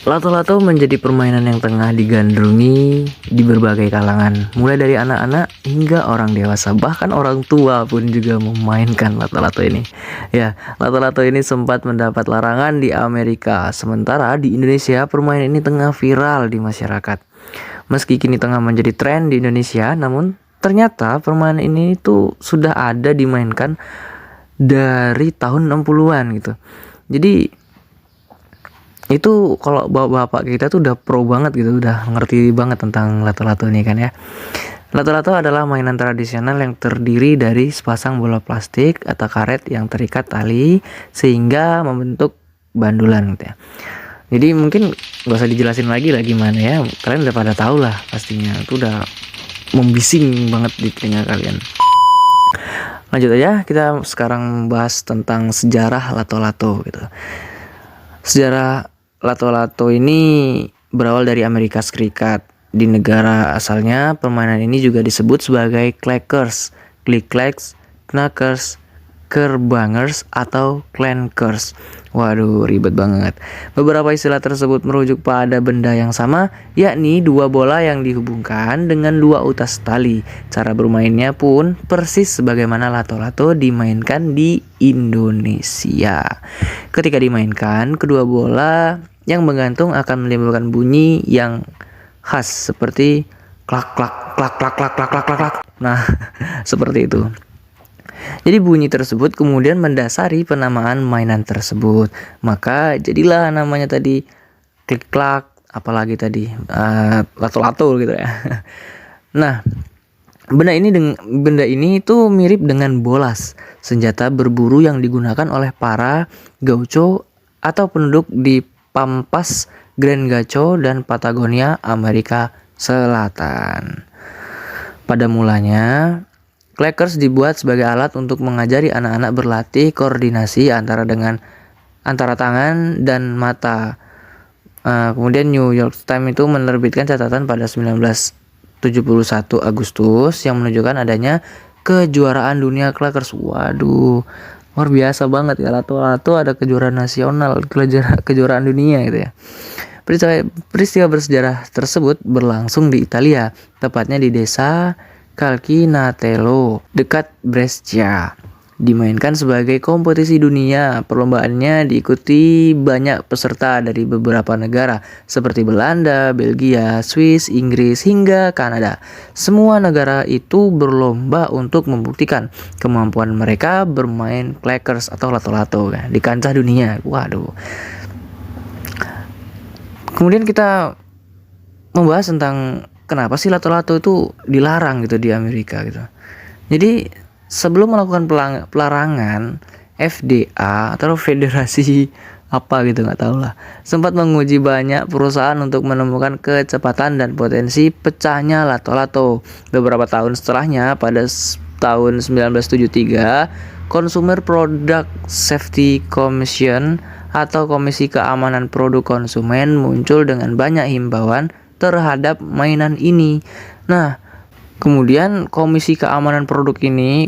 Lato-lato menjadi permainan yang tengah digandrungi di berbagai kalangan, mulai dari anak-anak hingga orang dewasa, bahkan orang tua pun juga memainkan lato-lato ini. Ya, lato-lato ini sempat mendapat larangan di Amerika, sementara di Indonesia permainan ini tengah viral di masyarakat. Meski kini tengah menjadi tren di Indonesia, namun ternyata permainan ini tuh sudah ada dimainkan dari tahun 60-an gitu. Jadi itu kalau bapak-bapak kita tuh udah pro banget gitu, udah ngerti banget tentang lato-lato ini kan ya. Lato-lato adalah mainan tradisional yang terdiri dari sepasang bola plastik atau karet yang terikat tali sehingga membentuk bandulan gitu ya. Jadi mungkin gak usah dijelasin lagi lah gimana ya, kalian udah pada tahu lah pastinya, itu udah membising banget di telinga kalian. Lanjut aja, kita sekarang bahas tentang sejarah lato-lato gitu. Sejarah lato-lato ini berawal dari Amerika Serikat. Di negara asalnya, permainan ini juga disebut sebagai clackers, click-clacks, knackers, kerbangers, atau clankers. Waduh, ribet banget. Beberapa istilah tersebut merujuk pada benda yang sama, yakni dua bola yang dihubungkan dengan dua utas tali. Cara bermainnya pun persis sebagaimana lato-lato dimainkan di Indonesia. Ketika dimainkan, kedua bola yang menggantung akan menimbulkan bunyi yang khas seperti klak klak klak klak klak klak klak klak. Nah, seperti itu. Jadi bunyi tersebut kemudian mendasari penamaan mainan tersebut. Maka jadilah namanya tadi klik klak, apalagi tadi lato-lato gitu ya. Nah, benda ini itu mirip dengan bolas, senjata berburu yang digunakan oleh para gaucho atau penduduk di Pampas, Grand Gacho, dan Patagonia, Amerika Selatan. Pada mulanya, clackers dibuat sebagai alat untuk mengajari anak-anak berlatih koordinasi antara tangan dan mata. Kemudian New York Times itu menerbitkan catatan pada 1971 Agustus yang menunjukkan adanya kejuaraan dunia clackers. Waduh, luar biasa banget ya, lato-lato ada kejuaraan nasional, kejuaraan dunia gitu ya. Peristiwa bersejarah tersebut berlangsung di Italia, tepatnya di desa Calcinatello dekat Brescia. Dimainkan sebagai kompetisi dunia. Perlombaannya diikuti banyak peserta dari beberapa negara seperti Belanda, Belgia, Swiss, Inggris, hingga Kanada. Semua negara itu berlomba untuk membuktikan kemampuan mereka bermain clackers atau lato-lato di kancah dunia. Waduh. Kemudian kita membahas tentang kenapa sih lato-lato itu dilarang gitu di Amerika gitu. Jadi sebelum melakukan pelarangan, FDA atau federasi apa gitu nggak tahu lah, sempat menguji banyak perusahaan untuk menemukan kecepatan dan potensi pecahnya lato-lato. Beberapa tahun setelahnya, pada tahun 1973, Consumer Product Safety Commission atau Komisi Keamanan Produk Konsumen muncul dengan banyak himbauan terhadap mainan ini. Nah, kemudian Komisi Keamanan Produk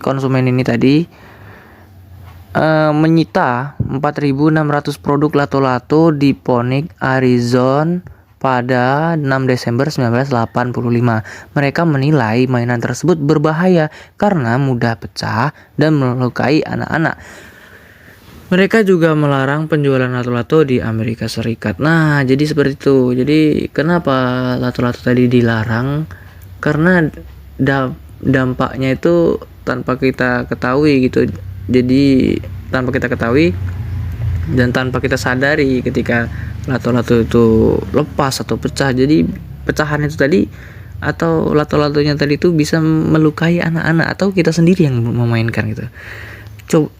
Konsumen ini tadi menyita 4.600 produk lato-lato di Phoenix, Arizona pada 6 Desember 1985. Mereka menilai mainan tersebut berbahaya karena mudah pecah dan melukai anak-anak. Mereka juga melarang penjualan lato-lato di Amerika Serikat. Nah, jadi seperti itu. Jadi kenapa lato-lato tadi dilarang? Karena dampaknya itu tanpa kita ketahui gitu. Jadi tanpa kita ketahui dan tanpa kita sadari ketika lato-lato itu lepas atau pecah. Jadi pecahan itu tadi atau lato-latonya tadi itu bisa melukai anak-anak atau kita sendiri yang memainkan gitu.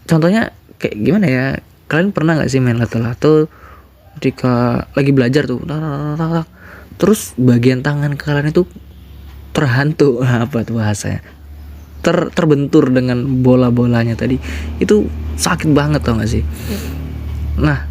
Contohnya kayak gimana ya? Kalian pernah nggak sih main lato-lato ketika lagi belajar tuh, terus bagian tangan kalian itu terhantu, apa tuh bahasanya? Terbentur dengan bola-bolanya tadi. Itu sakit banget, tau nggak sih? Nah,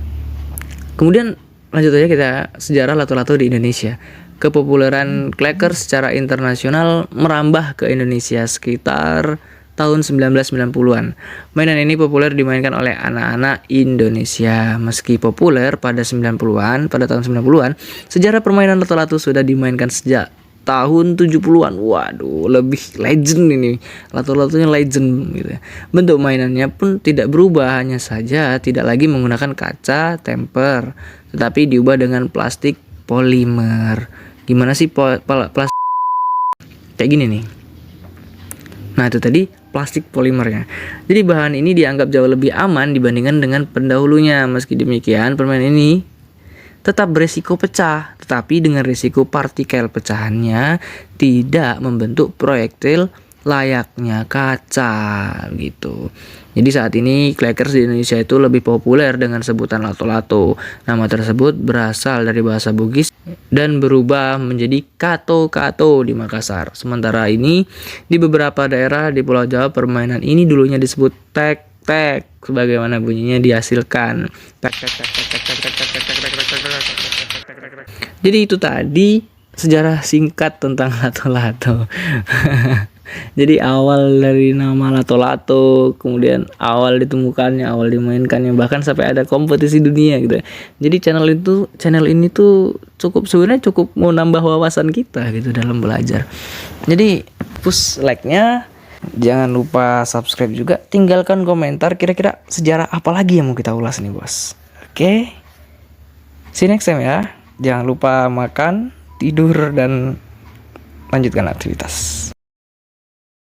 kemudian lanjut aja kita sejarah lato-lato di Indonesia. Kepopuleran clacker secara internasional merambah ke Indonesia sekitar tahun 1990-an. Mainan ini populer dimainkan oleh anak-anak Indonesia. Meski populer pada 90-an, pada tahun 90-an, sejarah permainan lato-lato sudah dimainkan sejak tahun 70-an. Waduh, lebih legend ini. Lato-latonya legend gitu ya. Bentuk mainannya pun tidak berubah, hanya saja tidak lagi menggunakan kaca temper, tetapi diubah dengan plastik polimer. Gimana sih plastik kayak gini nih? Nah, itu tadi plastik polimernya. Jadi bahan ini dianggap jauh lebih aman dibandingkan dengan pendahulunya. Meski demikian, permainan ini tetap beresiko pecah, tetapi dengan risiko partikel pecahannya tidak membentuk proyektil layaknya kaca gitu. Jadi saat ini clackers di Indonesia itu lebih populer dengan sebutan lato-lato. Nama tersebut berasal dari bahasa Bugis dan berubah menjadi kato-kato di Makassar. Sementara ini di beberapa daerah di Pulau Jawa permainan ini dulunya disebut tek-tek sebagaimana bunyinya dihasilkan. Jadi itu tadi sejarah singkat tentang lato-lato. Jadi awal dari nama lato-lato, kemudian awal ditemukannya, awal dimainkannya, bahkan sampai ada kompetisi dunia gitu. Jadi channel ini tuh sebenarnya cukup mau nambah wawasan kita gitu dalam belajar. Jadi push like-nya, jangan lupa subscribe juga, tinggalkan komentar kira-kira sejarah apa lagi yang mau kita ulas nih bos. Oke, see you next time ya. Jangan lupa makan, tidur, dan lanjutkan aktivitas.